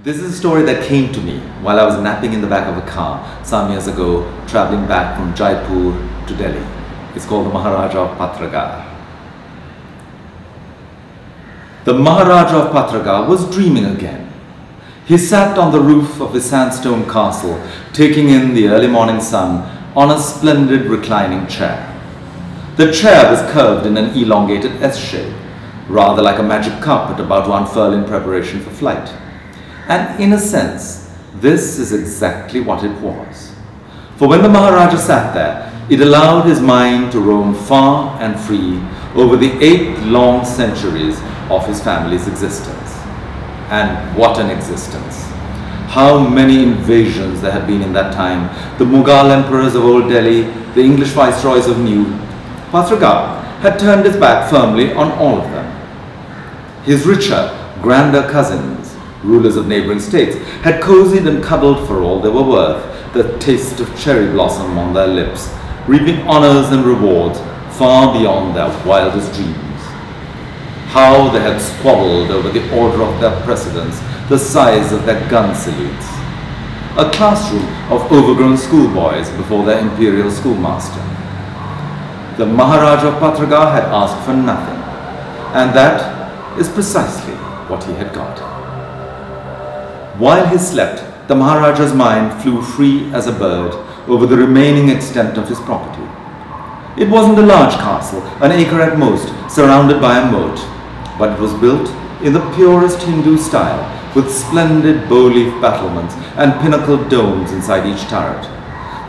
This is a story that came to me while I was napping in the back of a car some years ago, traveling back from Jaipur to Delhi. It's called the Maharajah of Patragarh. The Maharaja of Patragarh was dreaming again. He sat on the roof of his sandstone castle, taking in the early morning sun on a splendid reclining chair. The chair was curved in an elongated S shape, rather like a magic carpet about to unfurl in preparation for flight. And in a sense, this is exactly what it was. For when the Maharaja sat there, it allowed his mind to roam far and free over the 8 long centuries of his family's existence. And what an existence! How many invasions there had been in that time. The Mughal emperors of Old Delhi, the English viceroys of New Patragarh had turned his back firmly on all of them. His richer, grander cousins, rulers of neighboring states, had cozied and cuddled for all they were worth, the taste of cherry blossom on their lips, reaping honors and rewards far beyond their wildest dreams. How they had squabbled over the order of their precedence, the size of their gun salutes. A classroom of overgrown schoolboys before their imperial schoolmaster. The Maharajah of Patragarh had asked for nothing, and that is precisely what he had got. While he slept, the Maharaja's mind flew free as a bird over the remaining extent of his property. It wasn't a large castle, an acre at most, surrounded by a moat, but it was built in the purest Hindu style, with splendid bow-leaf battlements and pinnacled domes inside each turret.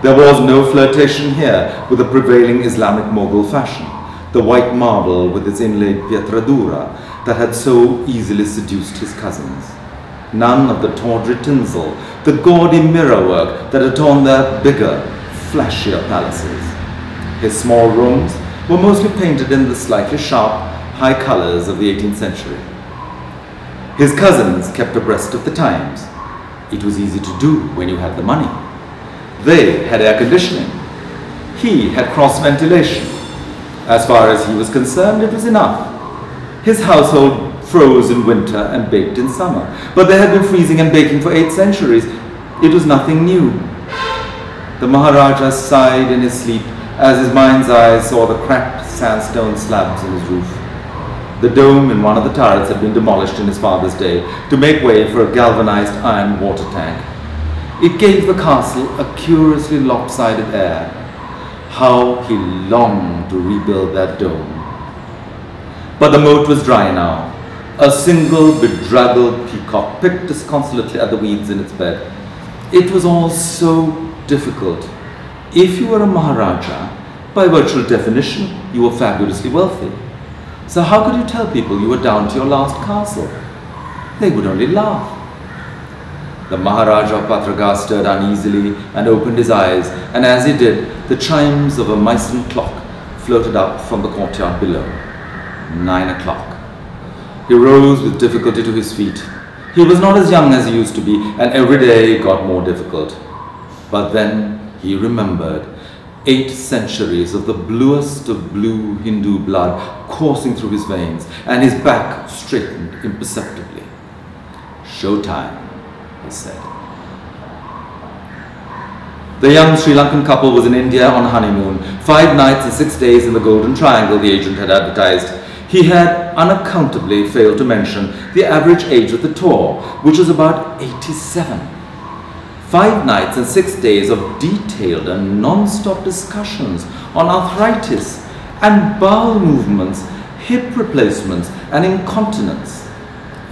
There was no flirtation here with the prevailing Islamic Mughal fashion, the white marble with its inlaid pietra dura that had so easily seduced his cousins. None of the tawdry tinsel, the gaudy mirror work that adorned their bigger, flashier palaces. His small rooms were mostly painted in the slightly sharp, high colors of the 18th century. His cousins kept abreast of the times. It was easy to do when you had the money. They had air conditioning. He had cross ventilation. As far as he was concerned, it was enough. His household froze in winter and baked in summer, but they had been freezing and baking for 8 centuries. It was nothing new. The Maharaja sighed in his sleep as his mind's eye saw the cracked sandstone slabs in his roof. The dome in one of the turrets had been demolished in his father's day to make way for a galvanized iron water tank. It gave the castle a curiously lopsided air. How he longed to rebuild that dome. But the moat was dry now. A single bedraggled peacock picked disconsolately at the weeds in its bed. It was all so difficult. If you were a Maharaja, by virtual definition, you were fabulously wealthy. So how could you tell people you were down to your last castle? They would only laugh. The Maharaja of Patragarh stirred uneasily and opened his eyes, and as he did, the chimes of a Meissen clock floated up from the courtyard below. 9 o'clock. He rose with difficulty to his feet. He was not as young as he used to be, and every day got more difficult. But then he remembered 8 centuries of the bluest of blue Hindu blood coursing through his veins, and his back straightened imperceptibly. "Showtime," he said. The young Sri Lankan couple was in India on honeymoon. 5 nights and 6 days in the Golden Triangle, the agent had advertised. He had unaccountably failed to mention the average age of the tour, which was about 87. 5 nights and 6 days of detailed and non-stop discussions on arthritis and bowel movements, hip replacements and incontinence.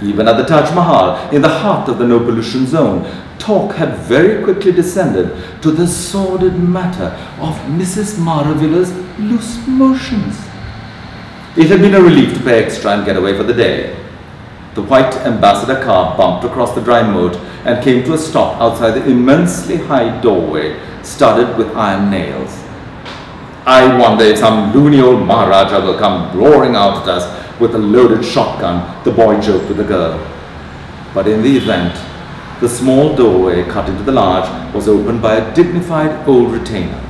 Even at the Taj Mahal, in the heart of the no pollution zone, talk had very quickly descended to the sordid matter of Mrs. Maravilla's loose motions. It had been a relief to pay extra and get away for the day. The white ambassador car bumped across the dry moat and came to a stop outside the immensely high doorway studded with iron nails. "I wonder if some loony old Maharaja will come roaring out at us with a loaded shotgun," the boy joked with the girl. But in the event, the small doorway cut into the large was opened by a dignified old retainer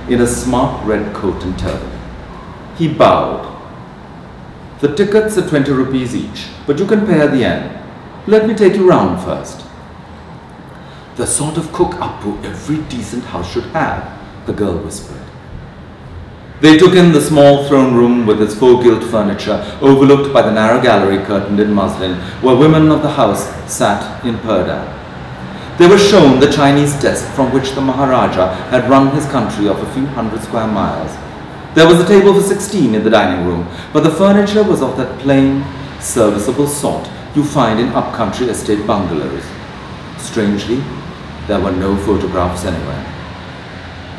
in a smart red coat and turban. He bowed. "The tickets are 20 rupees each, but you can pay at the end. Let me take you round first." The sort of cook Appu every decent house should have, the girl whispered. They took in the small throne room with its faux-gilt furniture, overlooked by the narrow gallery curtained in muslin, where women of the house sat in purdah. They were shown the Chinese desk from which the Maharaja had run his country of a few hundred square miles. There was a table for 16 in the dining room, but the furniture was of that plain, serviceable sort you find in up-country estate bungalows. Strangely, there were no photographs anywhere.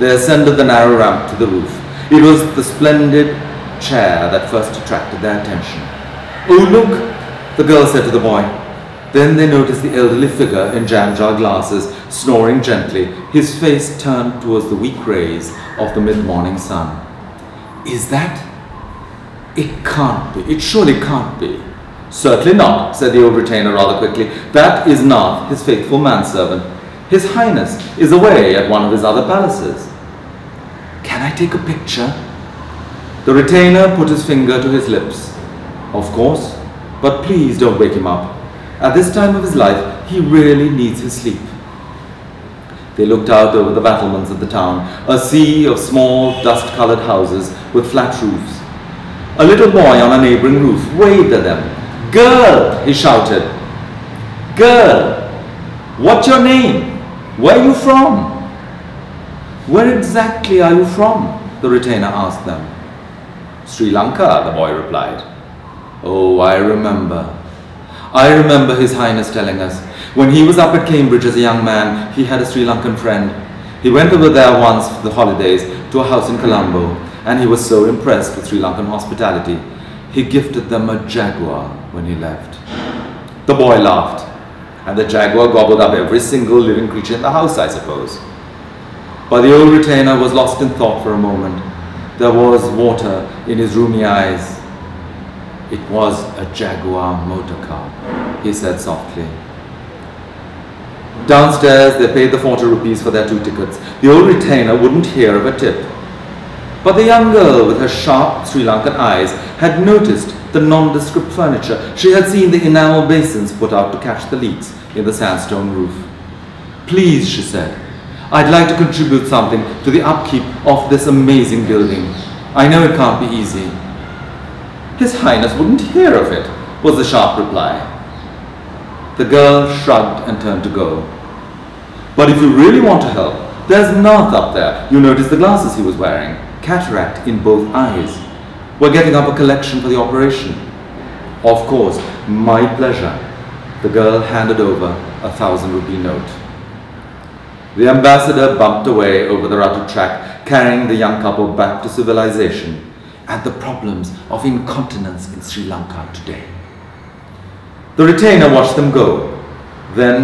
They ascended the narrow ramp to the roof. It was the splendid chair that first attracted their attention. "Oh, look," the girl said to the boy. Then they noticed the elderly figure in jam-jar glasses, snoring gently, his face turned towards the weak rays of the mid-morning sun. "Is that? It can't be. It surely can't be." "Certainly not," said the old retainer rather quickly. "That is not his faithful manservant. His Highness is away at one of his other palaces." "Can I take a picture?" The retainer put his finger to his lips. "Of course, but please don't wake him up. At this time of his life, he really needs his sleep." They looked out over the battlements of the town, a sea of small, dust-colored houses with flat roofs. A little boy on a neighboring roof waved at them. "Girl!" he shouted. "Girl! What's your name? Where are you from?" "Where exactly are you from?" the retainer asked them. "Sri Lanka," the boy replied. "Oh, I remember. I remember His Highness telling us. When he was up at Cambridge as a young man, he had a Sri Lankan friend. He went over there once for the holidays to a house in Colombo, and he was so impressed with Sri Lankan hospitality. He gifted them a jaguar when he left." The boy laughed. "And the jaguar gobbled up every single living creature in the house, I suppose." But the old retainer was lost in thought for a moment. There was water in his rheumy eyes. "It was a Jaguar motor car," he said softly. Downstairs, they paid the 40 rupees for their 2 tickets. The old retainer wouldn't hear of a tip. But the young girl with her sharp Sri Lankan eyes had noticed the nondescript furniture. She had seen the enamel basins put out to catch the leaks in the sandstone roof. "Please," she said, "I'd like to contribute something to the upkeep of this amazing building. I know it can't be easy." "His Highness wouldn't hear of it," was the sharp reply. The girl shrugged and turned to go. "But if you really want to help, there's Nath up there. You noticed the glasses he was wearing. Cataract in both eyes. We're getting up a collection for the operation." "Of course, my pleasure." The girl handed over a 1,000 rupee note. The ambassador bumped away over the rutted track, carrying the young couple back to civilization and the problems of incontinence in Sri Lanka today. The retainer watched them go. Then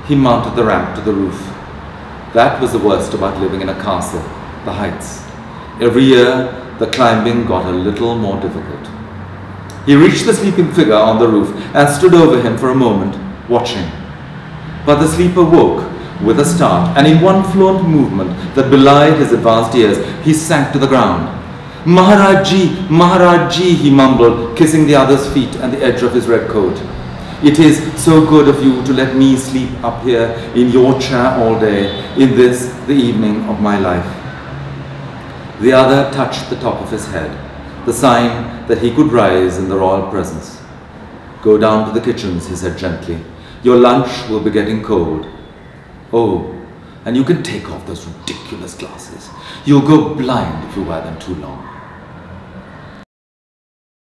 he mounted the ramp to the roof. That was the worst about living in a castle, the heights. Every year, the climbing got a little more difficult. He reached the sleeping figure on the roof and stood over him for a moment, watching. But the sleeper woke with a start, and in one fluent movement that belied his advanced years, he sank to the ground. "Maharaji, Maharaji," he mumbled, kissing the other's feet and the edge of his red coat. "It is so good of you to let me sleep up here in your chair all day, in this, the evening of my life." The other touched the top of his head, the sign that he could rise in the royal presence. "Go down to the kitchens," he said gently. "Your lunch will be getting cold. Oh, and you can take off those ridiculous glasses. You'll go blind if you wear them too long."